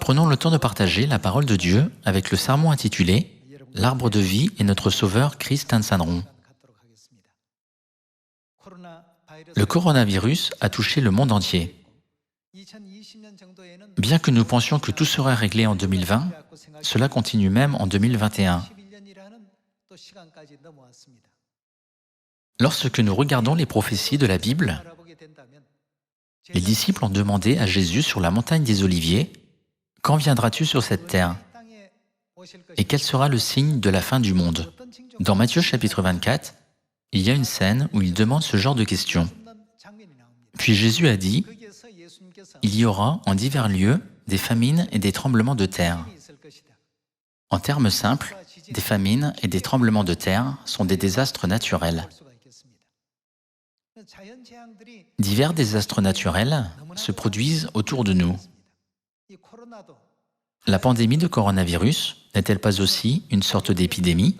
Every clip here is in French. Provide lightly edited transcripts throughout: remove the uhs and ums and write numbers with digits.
Prenons le temps de partager la parole de Dieu avec le sermon intitulé « L'arbre de vie et notre Sauveur Christ Tansanron ». Le coronavirus a touché le monde entier. Bien que nous pensions que tout serait réglé en 2020, cela continue même en 2021. Lorsque nous regardons les prophéties de la Bible, les disciples ont demandé à Jésus sur la montagne des Oliviers « Quand viendras-tu sur cette terre ? Et quel sera le signe de la fin du monde ?» Dans Matthieu chapitre 24, il y a une scène où il demande ce genre de questions. Puis Jésus a dit « Il y aura en divers lieux des famines et des tremblements de terre. » En termes simples, des famines et des tremblements de terre sont des désastres naturels. Divers désastres naturels se produisent autour de nous. La pandémie de coronavirus n'est-elle pas aussi une sorte d'épidémie?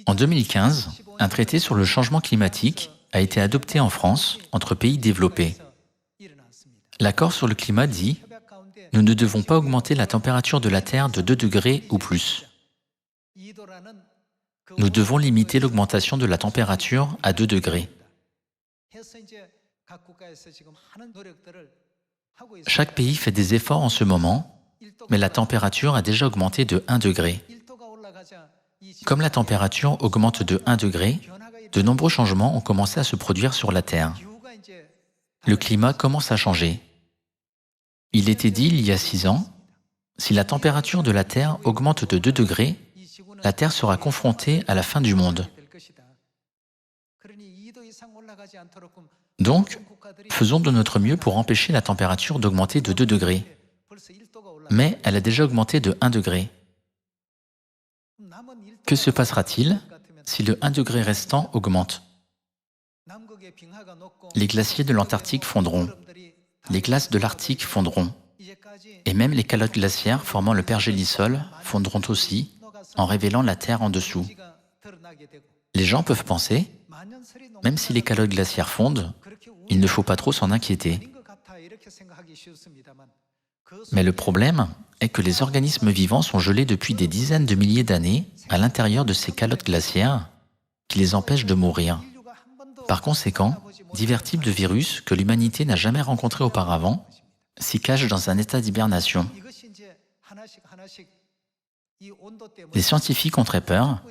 En 2015, un traité sur le changement climatique a été adopté en France entre pays développés. L'accord sur le climat dit « Nous ne devons pas augmenter la température de la Terre de 2 degrés ou plus. Nous devons limiter l'augmentation de la température à 2 degrés. » Chaque pays fait des efforts en ce moment, mais la température a déjà augmenté de 1 degré. Comme la température augmente de 1 degré, de nombreux changements ont commencé à se produire sur la Terre. Le climat commence à changer. Il était dit il y a 6 ans, si la température de la Terre augmente de 2 degrés, la Terre sera confrontée à la fin du monde. Donc, faisons de notre mieux pour empêcher la température d'augmenter de 2 degrés. Mais elle a déjà augmenté de 1 degré. Que se passera-t-il si le 1 degré restant augmente? Les glaciers de l'Antarctique fondront, les glaces de l'Arctique fondront, et même les calottes glaciaires formant le pergélisol fondront aussi, en révélant la terre en dessous. Les gens peuvent penser, même si les calottes glaciaires fondent, il ne faut pas trop s'en inquiéter. Mais le problème est que les organismes vivants sont gelés depuis des dizaines de milliers d'années à l'intérieur de ces calottes glaciaires qui les empêchent de mourir. Par conséquent, divers types de virus que l'humanité n'a jamais rencontrés auparavant s'y cachent dans un état d'hibernation. Les scientifiques ont très peur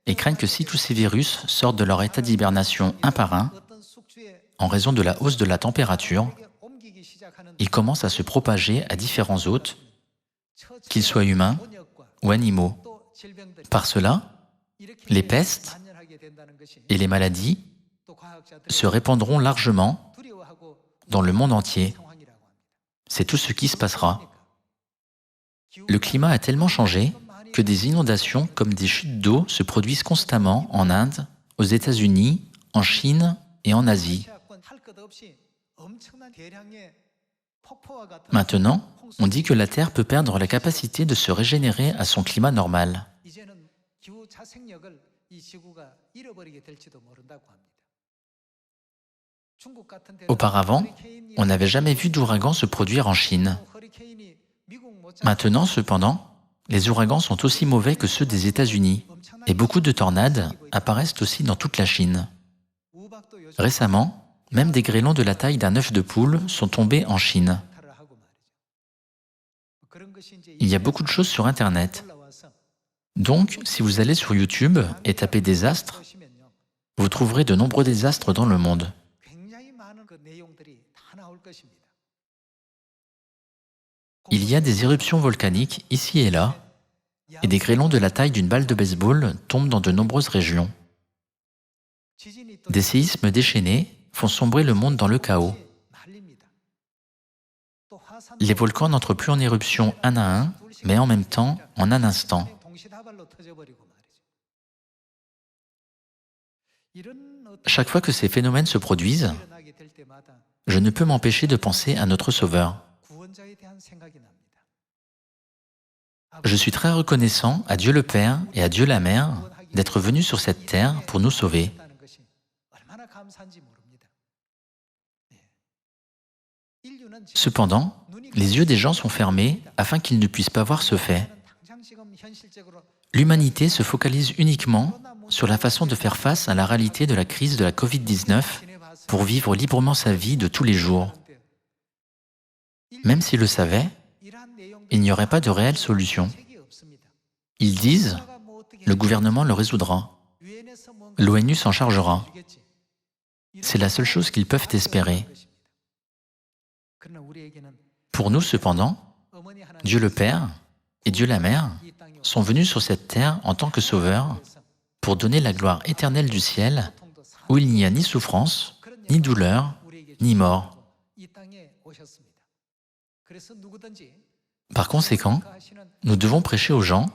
et craignent que si tous ces virus sortent de leur état d'hibernation un par un, en raison de la hausse de la température, ils commencent à se propager à différents hôtes, qu'ils soient humains ou animaux. Par cela, les pestes et les maladies se répandront largement dans le monde entier. C'est tout ce qui se passera. Le climat a tellement changé que des inondations comme des chutes d'eau se produisent constamment en Inde, aux États-Unis, en Chine et en Asie. Maintenant, on dit que la Terre peut perdre la capacité de se régénérer à son climat normal. Auparavant, on n'avait jamais vu d'ouragan se produire en Chine. Maintenant, cependant, les ouragans sont aussi mauvais que ceux des États-Unis, et beaucoup de tornades apparaissent aussi dans toute la Chine. Récemment, même des grêlons de la taille d'un œuf de poule sont tombés en Chine. Il y a beaucoup de choses sur Internet. Donc, si vous allez sur YouTube et tapez désastres, vous trouverez de nombreux désastres dans le monde. Il y a des éruptions volcaniques ici et là, et des grêlons de la taille d'une balle de baseball tombent dans de nombreuses régions. Des séismes déchaînés font sombrer le monde dans le chaos. Les volcans n'entrent plus en éruption un à un, mais en même temps, en un instant. Chaque fois que ces phénomènes se produisent, je ne peux m'empêcher de penser à notre Sauveur. Je suis très reconnaissant à Dieu le Père et à Dieu la Mère d'être venus sur cette terre pour nous sauver. Cependant, les yeux des gens sont fermés afin qu'ils ne puissent pas voir ce fait. L'humanité se focalise uniquement sur la façon de faire face à la réalité de la crise de la Covid-19 pour vivre librement sa vie de tous les jours. Même s'ils le savaient, il n'y aurait pas de réelle solution. Ils disent « le gouvernement le résoudra, l'ONU s'en chargera ». C'est la seule chose qu'ils peuvent espérer. Pour nous, cependant, Dieu le Père et Dieu la Mère sont venus sur cette terre en tant que sauveurs pour donner la gloire éternelle du ciel où il n'y a ni souffrance, ni douleur, ni mort. Par conséquent, nous devons prêcher aux gens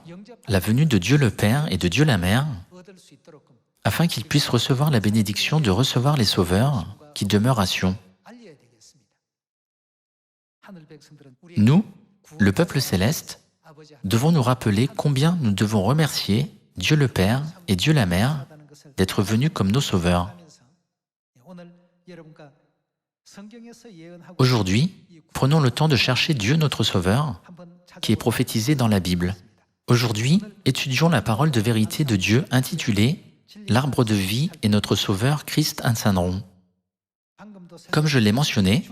la venue de Dieu le Père et de Dieu la Mère afin qu'ils puissent recevoir la bénédiction de recevoir les sauveurs qui demeurent à Sion. Nous, le peuple céleste, devons nous rappeler combien nous devons remercier Dieu le Père et Dieu la Mère d'être venus comme nos sauveurs. Aujourd'hui, prenons le temps de chercher Dieu notre Sauveur, qui est prophétisé dans la Bible. Aujourd'hui, étudions la parole de vérité de Dieu intitulée « L'arbre de vie est notre Sauveur Christ Ansanron ». Comme je l'ai mentionné,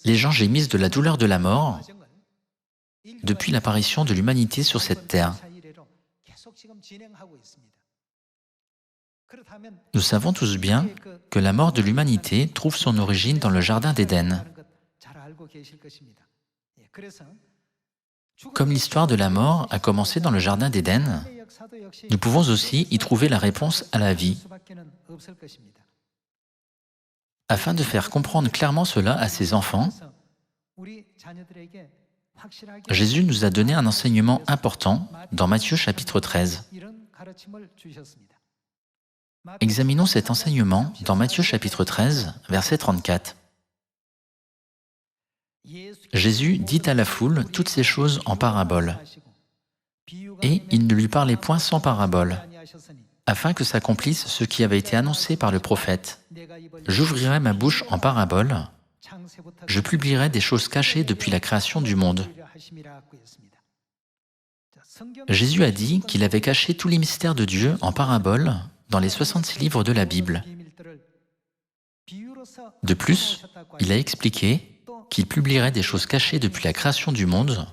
les gens gémissent de la douleur de la mort depuis l'apparition de l'humanité sur cette terre. Nous savons tous bien que la mort de l'humanité trouve son origine dans le Jardin d'Éden. Comme l'histoire de la mort a commencé dans le Jardin d'Éden, nous pouvons aussi y trouver la réponse à la vie. Afin de faire comprendre clairement cela à ses enfants, Jésus nous a donné un enseignement important dans Matthieu chapitre 13. Examinons cet enseignement dans Matthieu chapitre 13, verset 34. Jésus dit à la foule toutes ces choses en parabole. Et il ne lui parlait point sans parabole, afin que s'accomplisse ce qui avait été annoncé par le prophète. J'ouvrirai ma bouche en parabole, je publierai des choses cachées depuis la création du monde. Jésus a dit qu'il avait caché tous les mystères de Dieu en parabole dans les 66 livres de la Bible. De plus, il a expliqué qu'il publierait des choses cachées depuis la création du monde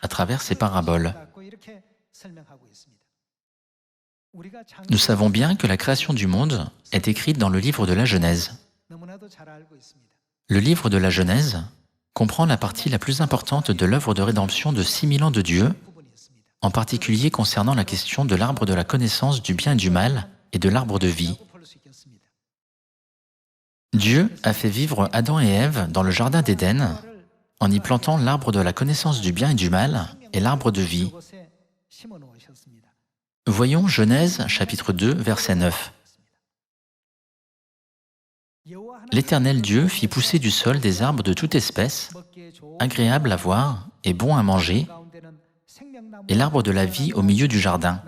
à travers ces paraboles. Nous savons bien que la création du monde est écrite dans le livre de la Genèse. Le livre de la Genèse comprend la partie la plus importante de l'œuvre de rédemption de 6000 ans de Dieu, en particulier concernant la question de l'arbre de la connaissance du bien et du mal et de l'arbre de vie. Dieu a fait vivre Adam et Ève dans le Jardin d'Éden en y plantant l'arbre de la connaissance du bien et du mal et l'arbre de vie. Voyons Genèse chapitre 2, verset 9. L'Éternel Dieu fit pousser du sol des arbres de toute espèce, agréables à voir et bons à manger, et l'arbre de la vie au milieu du jardin,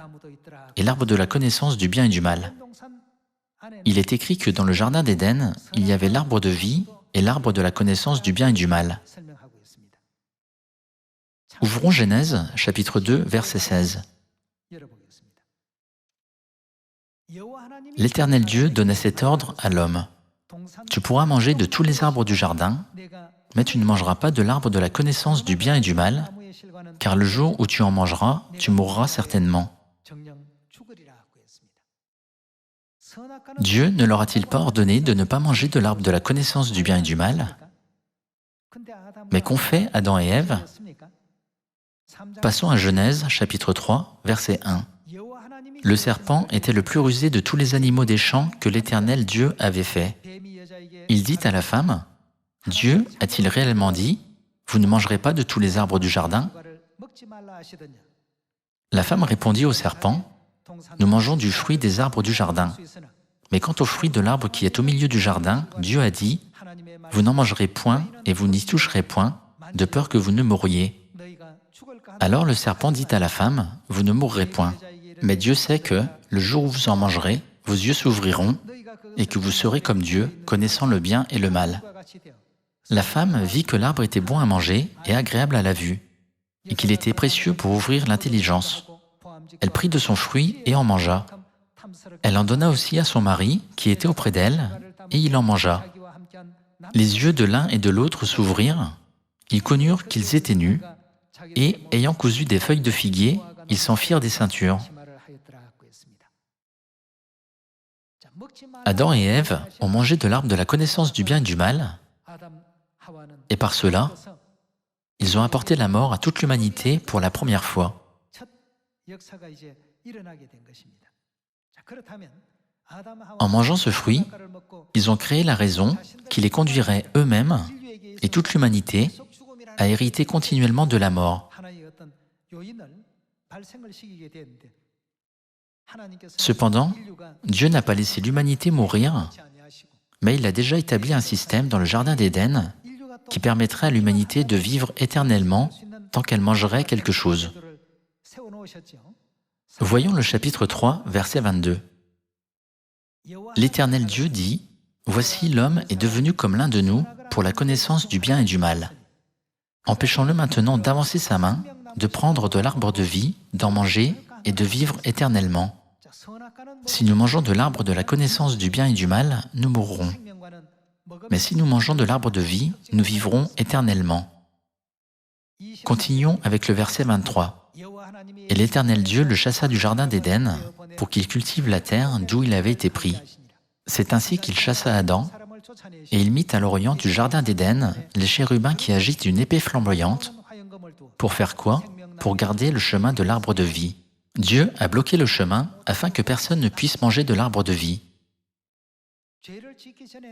et l'arbre de la connaissance du bien et du mal. Il est écrit que dans le Jardin d'Éden, il y avait l'arbre de vie et l'arbre de la connaissance du bien et du mal. Ouvrons Genèse, chapitre 2, verset 16. L'Éternel Dieu donnait cet ordre à l'homme. Tu pourras manger de tous les arbres du jardin, mais tu ne mangeras pas de l'arbre de la connaissance du bien et du mal, car le jour où tu en mangeras, tu mourras certainement. Dieu ne leur a-t-il pas ordonné de ne pas manger de l'arbre de la connaissance du bien et du mal? Mais qu'ont fait Adam et Ève? Passons à Genèse, chapitre 3, verset 1. Le serpent était le plus rusé de tous les animaux des champs que l'Éternel Dieu avait fait. Il dit à la femme, « Dieu a-t-il réellement dit, vous ne mangerez pas de tous les arbres du jardin ?» La femme répondit au serpent, « Nous mangeons du fruit des arbres du jardin. Mais quant au fruit de l'arbre qui est au milieu du jardin, Dieu a dit, « Vous n'en mangerez point et vous n'y toucherez point, de peur que vous ne mouriez. » Alors le serpent dit à la femme, « Vous ne mourrez point. Mais Dieu sait que, le jour où vous en mangerez, vos yeux s'ouvriront et que vous serez comme Dieu, connaissant le bien et le mal. La femme vit que l'arbre était bon à manger et agréable à la vue, et qu'il était précieux pour ouvrir l'intelligence. Elle prit de son fruit et en mangea. Elle en donna aussi à son mari, qui était auprès d'elle, et il en mangea. Les yeux de l'un et de l'autre s'ouvrirent, ils connurent qu'ils étaient nus, et, ayant cousu des feuilles de figuier, ils s'en firent des ceintures. Adam et Ève ont mangé de l'arbre de la connaissance du bien et du mal, et par cela, ils ont apporté la mort à toute l'humanité pour la première fois. En mangeant ce fruit, ils ont créé la raison qui les conduirait eux-mêmes et toute l'humanité à hériter continuellement de la mort. Cependant, Dieu n'a pas laissé l'humanité mourir, mais il a déjà établi un système dans le Jardin d'Éden qui permettrait à l'humanité de vivre éternellement tant qu'elle mangerait quelque chose. Voyons le chapitre 3, verset 22. L'Éternel Dieu dit, « Voici l'homme est devenu comme l'un de nous pour la connaissance du bien et du mal. Empêchons-le maintenant d'avancer sa main, de prendre de l'arbre de vie, d'en manger et de vivre éternellement. Si nous mangeons de l'arbre de la connaissance du bien et du mal, nous mourrons. Mais si nous mangeons de l'arbre de vie, nous vivrons éternellement. » Continuons avec le verset 23. « Et l'Éternel Dieu le chassa du Jardin d'Éden pour qu'il cultive la terre d'où il avait été pris. C'est ainsi qu'il chassa Adam, et il mit à l'orient du Jardin d'Éden les chérubins qui agitent une épée flamboyante. Pour faire quoi? Pour garder le chemin de l'arbre de vie. Dieu a bloqué le chemin afin que personne ne puisse manger de l'arbre de vie.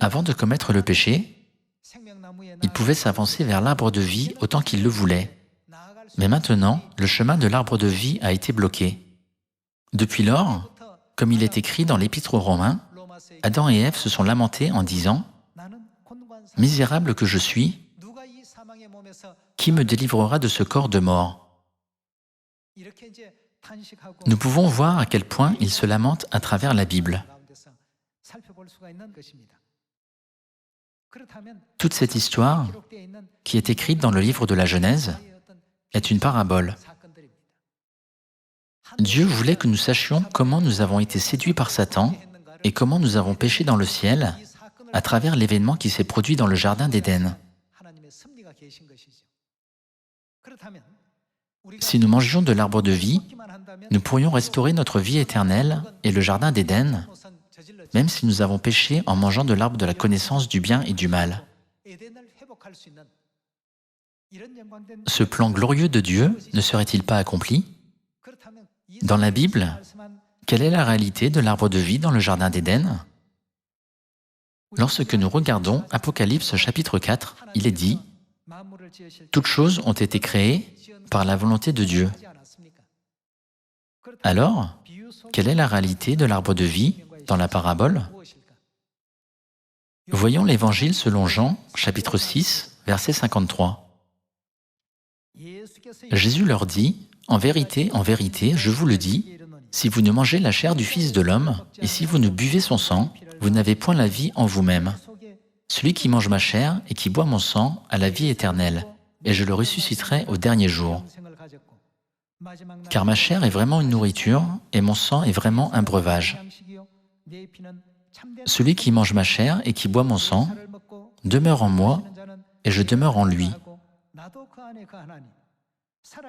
Avant de commettre le péché, il pouvait s'avancer vers l'arbre de vie autant qu'il le voulait. Mais maintenant, le chemin de l'arbre de vie a été bloqué. Depuis lors, comme il est écrit dans l'Épître aux Romains, Adam et Ève se sont lamentés en disant « Misérable que je suis, qui me délivrera de ce corps de mort ?» Nous pouvons voir à quel point ils se lamentent à travers la Bible. Toute cette histoire, qui est écrite dans le livre de la Genèse, est une parabole. Dieu voulait que nous sachions comment nous avons été séduits par Satan et comment nous avons péché dans le ciel à travers l'événement qui s'est produit dans le Jardin d'Éden. Si nous mangions de l'arbre de vie, nous pourrions restaurer notre vie éternelle et le Jardin d'Éden, même si nous avons péché en mangeant de l'arbre de la connaissance du bien et du mal. Ce plan glorieux de Dieu ne serait-il pas accompli? Dans la Bible, quelle est la réalité de l'arbre de vie dans le Jardin d'Éden? Lorsque nous regardons Apocalypse chapitre 4, il est dit « Toutes choses ont été créées par la volonté de Dieu. » Alors, quelle est la réalité de l'arbre de vie dans la parabole? Voyons l'Évangile selon Jean, chapitre 6, verset 53. Jésus leur dit, « En vérité, je vous le dis, si vous ne mangez la chair du Fils de l'homme, et si vous ne buvez son sang, vous n'avez point la vie en vous-même. Celui qui mange ma chair et qui boit mon sang a la vie éternelle, et je le ressusciterai au dernier jour. Car ma chair est vraiment une nourriture, et mon sang est vraiment un breuvage. Celui qui mange ma chair et qui boit mon sang demeure en moi, et je demeure en lui.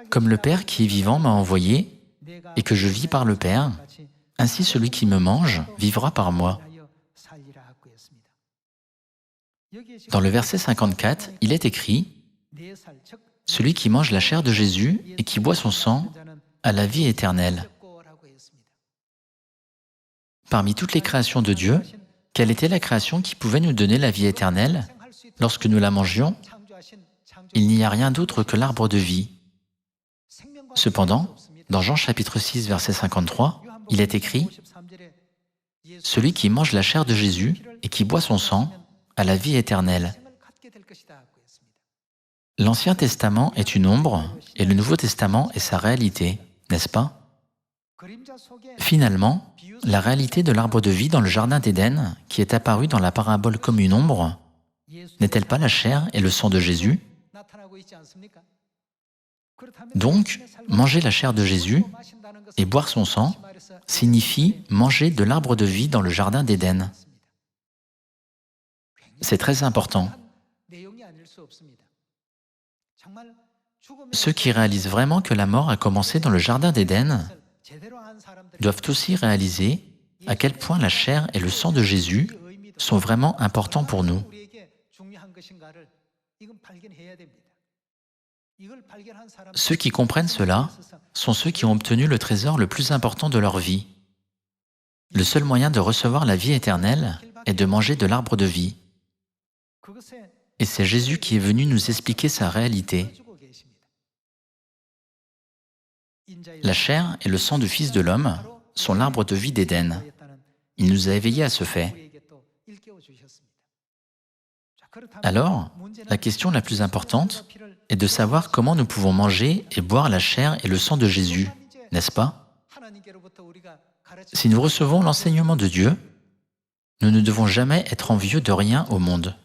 Comme le Père qui est vivant m'a envoyé, et que je vis par le Père, ainsi celui qui me mange vivra par moi. » Dans le verset 54, il est écrit « Celui qui mange la chair de Jésus et qui boit son sang a la vie éternelle. » Parmi toutes les créations de Dieu, quelle était la création qui pouvait nous donner la vie éternelle lorsque nous la mangions? Il n'y a rien d'autre que l'arbre de vie. Cependant, dans Jean chapitre 6, verset 53, il est écrit « Celui qui mange la chair de Jésus et qui boit son sang a la vie éternelle. » L'Ancien Testament est une ombre et le Nouveau Testament est sa réalité, n'est-ce pas? Finalement, la réalité de l'arbre de vie dans le Jardin d'Éden, qui est apparue dans la parabole comme une ombre, n'est-elle pas la chair et le sang de Jésus? Donc, manger la chair de Jésus et boire son sang signifie manger de l'arbre de vie dans le jardin d'Éden. C'est très important. Ceux qui réalisent vraiment que la mort a commencé dans le jardin d'Éden doivent aussi réaliser à quel point la chair et le sang de Jésus sont vraiment importants pour nous. Ceux qui comprennent cela sont ceux qui ont obtenu le trésor le plus important de leur vie. Le seul moyen de recevoir la vie éternelle est de manger de l'arbre de vie. Et c'est Jésus qui est venu nous expliquer sa réalité. La chair et le sang du Fils de l'homme sont l'arbre de vie d'Éden. Il nous a éveillés à ce fait. Alors, la question la plus importante est de savoir comment nous pouvons manger et boire la chair et le sang de Jésus, n'est-ce pas? Si nous recevons l'enseignement de Dieu, nous ne devons jamais être envieux de rien au monde.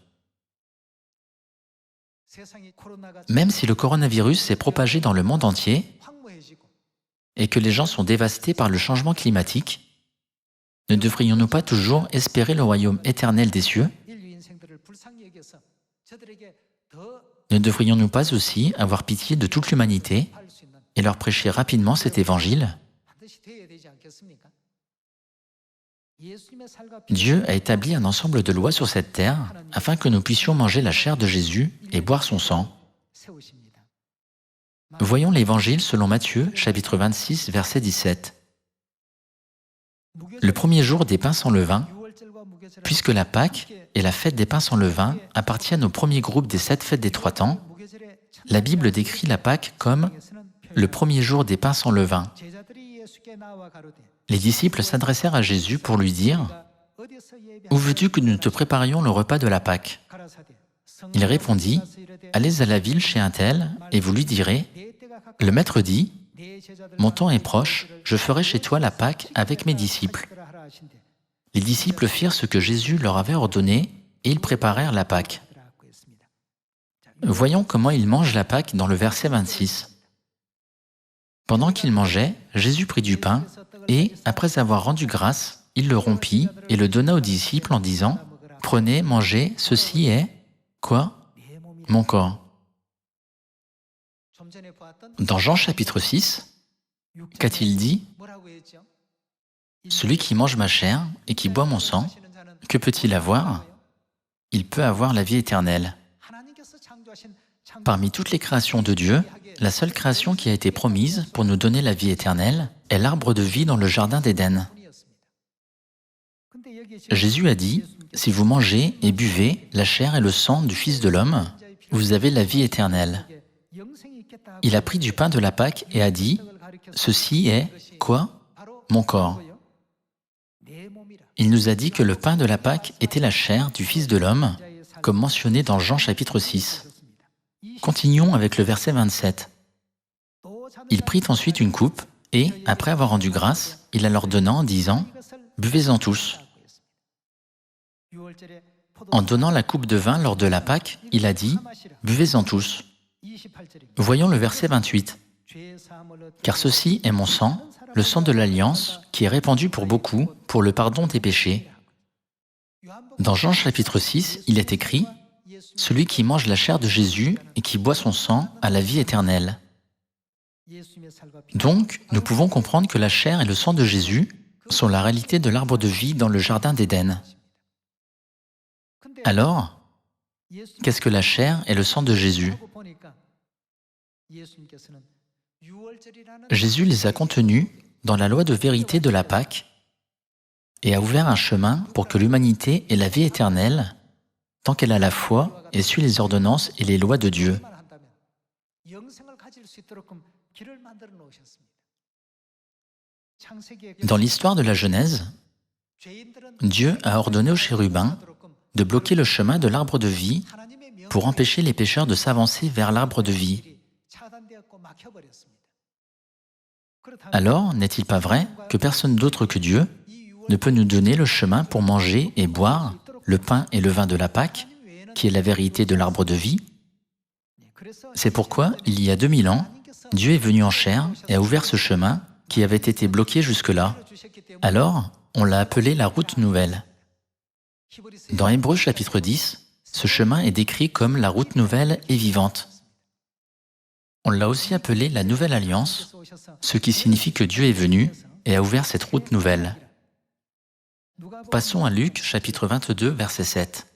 Même si le coronavirus s'est propagé dans le monde entier et que les gens sont dévastés par le changement climatique, ne devrions-nous pas toujours espérer le royaume éternel des cieux? Ne devrions-nous pas aussi avoir pitié de toute l'humanité et leur prêcher rapidement cet évangile? Dieu a établi un ensemble de lois sur cette terre afin que nous puissions manger la chair de Jésus et boire son sang. Voyons l'Évangile selon Matthieu, chapitre 26, verset 17. Le premier jour des pains sans levain, puisque la Pâque et la fête des pains sans levain appartiennent au premier groupe des 7 fêtes des 3 temps, la Bible décrit la Pâque comme le premier jour des pains sans levain. Les disciples s'adressèrent à Jésus pour lui dire « Où veux-tu que nous te préparions le repas de la Pâque ?» Il répondit « Allez à la ville chez un tel, et vous lui direz « Le Maître dit, mon temps est proche, je ferai chez toi la Pâque avec mes disciples. » Les disciples firent ce que Jésus leur avait ordonné, et ils préparèrent la Pâque. Voyons comment ils mangent la Pâque dans le verset 26. Pendant qu'ils mangeaient, Jésus prit du pain, et, après avoir rendu grâce, il le rompit et le donna aux disciples en disant « Prenez, mangez, ceci est... » Quoi? Mon corps. Dans Jean chapitre 6, qu'a-t-il dit? Celui qui mange ma chair et qui boit mon sang, que peut-il avoir? Il peut avoir la vie éternelle. Parmi toutes les créations de Dieu, la seule création qui a été promise pour nous donner la vie éternelle est l'arbre de vie dans le jardin d'Éden. Jésus a dit, « Si vous mangez et buvez la chair et le sang du Fils de l'homme, vous avez la vie éternelle. » Il a pris du pain de la Pâque et a dit, « Ceci est, quoi? Mon corps. » Il nous a dit que le pain de la Pâque était la chair du Fils de l'homme, comme mentionné dans Jean chapitre 6. Continuons avec le verset 27. Il prit ensuite une coupe, et, après avoir rendu grâce, il la leur donna en disant, « Buvez-en tous. » En donnant la coupe de vin lors de la Pâque, il a dit, « Buvez-en tous. » Voyons le verset 28. « Car ceci est mon sang, le sang de l'Alliance, qui est répandu pour beaucoup, pour le pardon des péchés. » Dans Jean chapitre 6, il est écrit, « Celui qui mange la chair de Jésus et qui boit son sang a la vie éternelle. » Donc, nous pouvons comprendre que la chair et le sang de Jésus sont la réalité de l'arbre de vie dans le jardin d'Éden. Alors, qu'est-ce que la chair et le sang de Jésus? Jésus les a contenus dans la loi de vérité de la Pâque et a ouvert un chemin pour que l'humanité ait la vie éternelle tant qu'elle a la foi et suit les ordonnances et les lois de Dieu. Dans l'histoire de la Genèse, Dieu a ordonné aux chérubins de bloquer le chemin de l'arbre de vie pour empêcher les pécheurs de s'avancer vers l'arbre de vie. Alors, n'est-il pas vrai que personne d'autre que Dieu ne peut nous donner le chemin pour manger et boire le pain et le vin de la Pâque, qui est la vérité de l'arbre de vie. C'est pourquoi, il y a 2000 ans, Dieu est venu en chair et a ouvert ce chemin qui avait été bloqué jusque-là. Alors, on l'a appelé la route nouvelle. Dans Hébreux chapitre 10, ce chemin est décrit comme la route nouvelle et vivante. On l'a aussi appelé la nouvelle alliance, ce qui signifie que Dieu est venu et a ouvert cette route nouvelle. Passons à Luc chapitre 22, verset 7.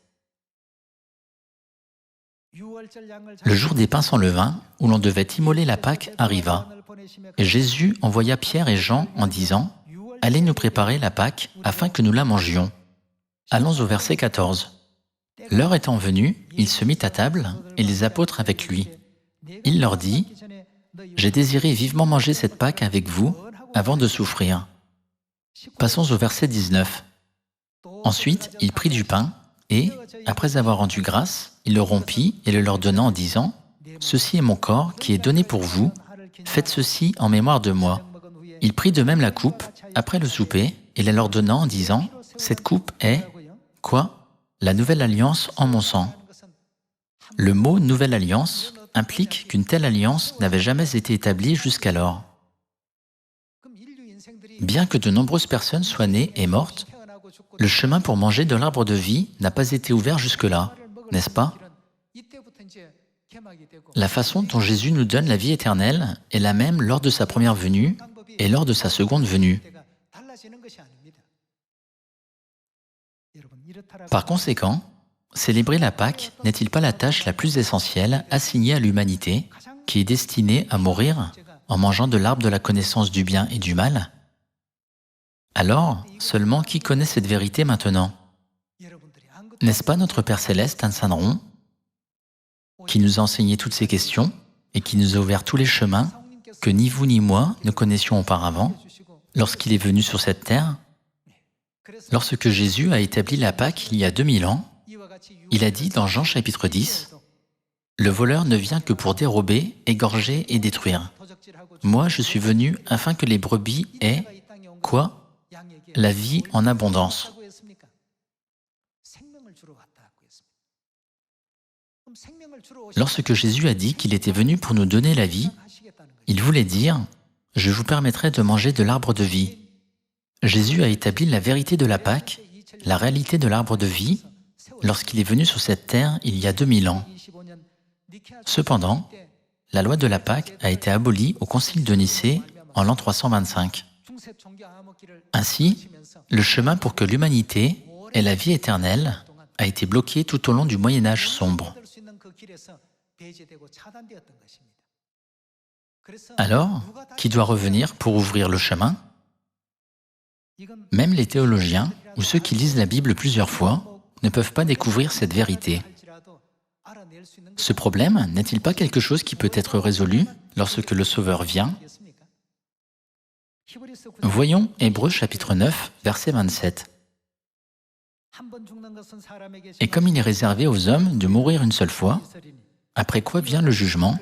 Le jour des pains sans levain, où l'on devait immoler la Pâque, arriva. Et Jésus envoya Pierre et Jean en disant « Allez nous préparer la Pâque afin que nous la mangions. » Allons au verset 14. L'heure étant venue, il se mit à table et les apôtres avec lui. Il leur dit « J'ai désiré vivement manger cette Pâque avec vous avant de souffrir. » Passons au verset 19. Ensuite, il prit du pain et, après avoir rendu grâce, il le rompit et le leur donna en disant « Ceci est mon corps qui est donné pour vous, faites ceci en mémoire de moi. » Il prit de même la coupe après le souper et la leur donna en disant « Cette coupe est, quoi ? La nouvelle alliance en mon sang. » Le mot « nouvelle alliance » implique qu'une telle alliance n'avait jamais été établie jusqu'alors. Bien que de nombreuses personnes soient nées et mortes, le chemin pour manger de l'arbre de vie n'a pas été ouvert jusque-là, n'est-ce pas? La façon dont Jésus nous donne la vie éternelle est la même lors de sa première venue et lors de sa seconde venue. Par conséquent, célébrer la Pâque n'est-il pas la tâche la plus essentielle assignée à l'humanité, qui est destinée à mourir en mangeant de l'arbre de la connaissance du bien et du mal? Alors, seulement qui connaît cette vérité maintenant? N'est-ce pas notre Père Céleste, Anne Saint-Dron, qui nous a enseigné toutes ces questions et qui nous a ouvert tous les chemins que ni vous ni moi ne connaissions auparavant lorsqu'il est venu sur cette terre? Lorsque Jésus a établi la Pâque il y a 2000 ans, il a dit dans Jean chapitre 10, « Le voleur ne vient que pour dérober, égorger et détruire. Moi, je suis venu afin que les brebis aient, quoi? La vie en abondance. » Lorsque Jésus a dit qu'il était venu pour nous donner la vie, il voulait dire « Je vous permettrai de manger de l'arbre de vie ». Jésus a établi la vérité de la Pâque, la réalité de l'arbre de vie, lorsqu'il est venu sur cette terre il y a 2000 ans. Cependant, la loi de la Pâque a été abolie au Concile de Nicée en l'an 325. Ainsi, le chemin pour que l'humanité ait la vie éternelle a été bloqué tout au long du Moyen-Âge sombre. Alors, qui doit revenir pour ouvrir le chemin? Même les théologiens, ou ceux qui lisent la Bible plusieurs fois, ne peuvent pas découvrir cette vérité. Ce problème n'est-il pas quelque chose qui peut être résolu lorsque le Sauveur vient? Voyons Hébreux chapitre 9, verset 27. « Et comme il est réservé aux hommes de mourir une seule fois, après quoi vient le jugement,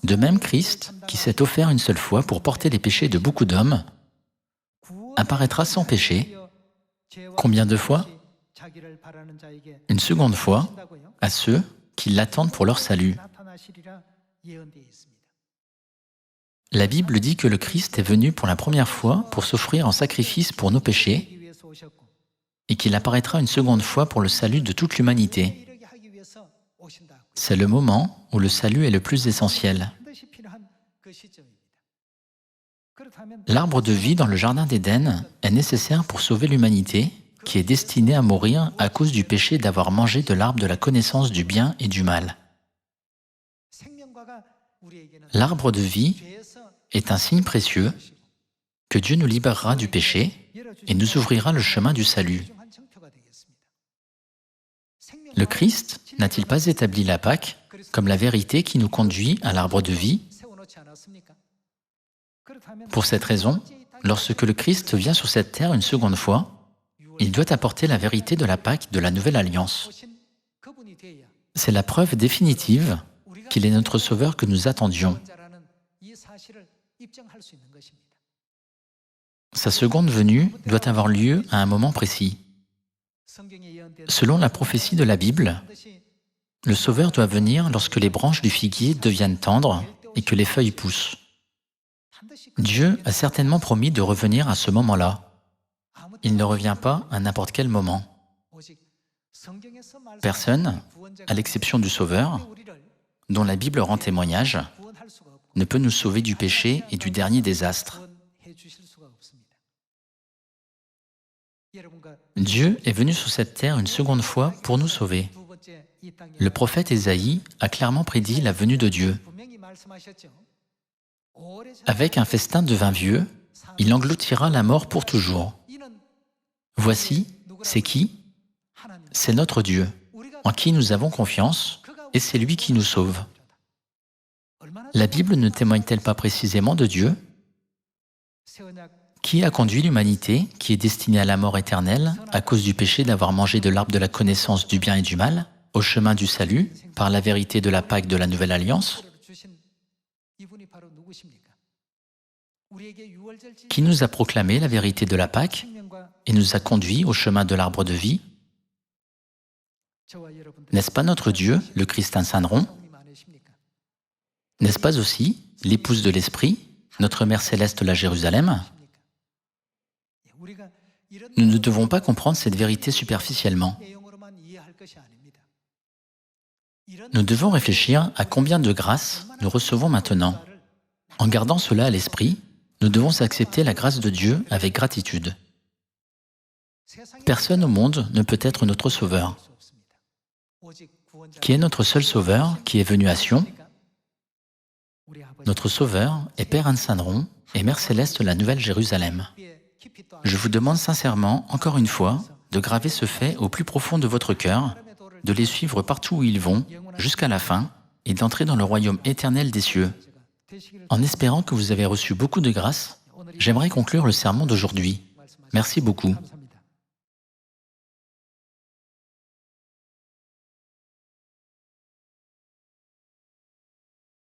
de même Christ, qui s'est offert une seule fois pour porter les péchés de beaucoup d'hommes, apparaîtra sans péché. Combien de fois? Une seconde fois, à ceux qui l'attendent pour leur salut. » La Bible dit que le Christ est venu pour la première fois pour s'offrir en sacrifice pour nos péchés et qu'il apparaîtra une seconde fois pour le salut de toute l'humanité. C'est le moment où le salut est le plus essentiel. L'arbre de vie dans le jardin d'Éden est nécessaire pour sauver l'humanité qui est destinée à mourir à cause du péché d'avoir mangé de l'arbre de la connaissance du bien et du mal. L'arbre de vie est un signe précieux que Dieu nous libérera du péché et nous ouvrira le chemin du salut. Le Christ n'a-t-il pas établi la Pâque comme la vérité qui nous conduit à l'arbre de vie? Pour cette raison, lorsque le Christ vient sur cette terre une seconde fois, il doit apporter la vérité de la Pâque de la Nouvelle Alliance. C'est la preuve définitive qu'il est notre Sauveur que nous attendions. Sa seconde venue doit avoir lieu à un moment précis. Selon la prophétie de la Bible, le Sauveur doit venir lorsque les branches du figuier deviennent tendres et que les feuilles poussent. Dieu a certainement promis de revenir à ce moment-là. Il ne revient pas à n'importe quel moment. Personne, à l'exception du Sauveur, dont la Bible rend témoignage, ne peut nous sauver du péché et du dernier désastre. Dieu est venu sur cette terre une seconde fois pour nous sauver. Le prophète Ésaïe a clairement prédit la venue de Dieu. Avec un festin de vin vieux, il engloutira la mort pour toujours. Voici, c'est qui? C'est notre Dieu, en qui nous avons confiance, et c'est lui qui nous sauve. La Bible ne témoigne-t-elle pas précisément de Dieu? Qui a conduit l'humanité, qui est destinée à la mort éternelle, à cause du péché d'avoir mangé de l'arbre de la connaissance du bien et du mal, au chemin du salut, par la vérité de la Pâque de la Nouvelle Alliance? Qui nous a proclamé la vérité de la Pâque et nous a conduits au chemin de l'arbre de vie? N'est-ce pas notre Dieu, le Christ incendron? N'est-ce pas aussi l'épouse de l'Esprit, notre Mère Céleste la Jérusalem? Nous ne devons pas comprendre cette vérité superficiellement. Nous devons réfléchir à combien de grâces nous recevons maintenant. En gardant cela à l'esprit, nous devons accepter la grâce de Dieu avec gratitude. Personne au monde ne peut être notre Sauveur. Qui est notre seul Sauveur, qui est venu à Sion? Notre Sauveur est Père Incendron et Mère Céleste la Nouvelle Jérusalem. Je vous demande sincèrement, encore une fois, de graver ce fait au plus profond de votre cœur, de les suivre partout où ils vont, jusqu'à la fin, et d'entrer dans le royaume éternel des cieux. En espérant que vous avez reçu beaucoup de grâce, j'aimerais conclure le sermon d'aujourd'hui. Merci beaucoup.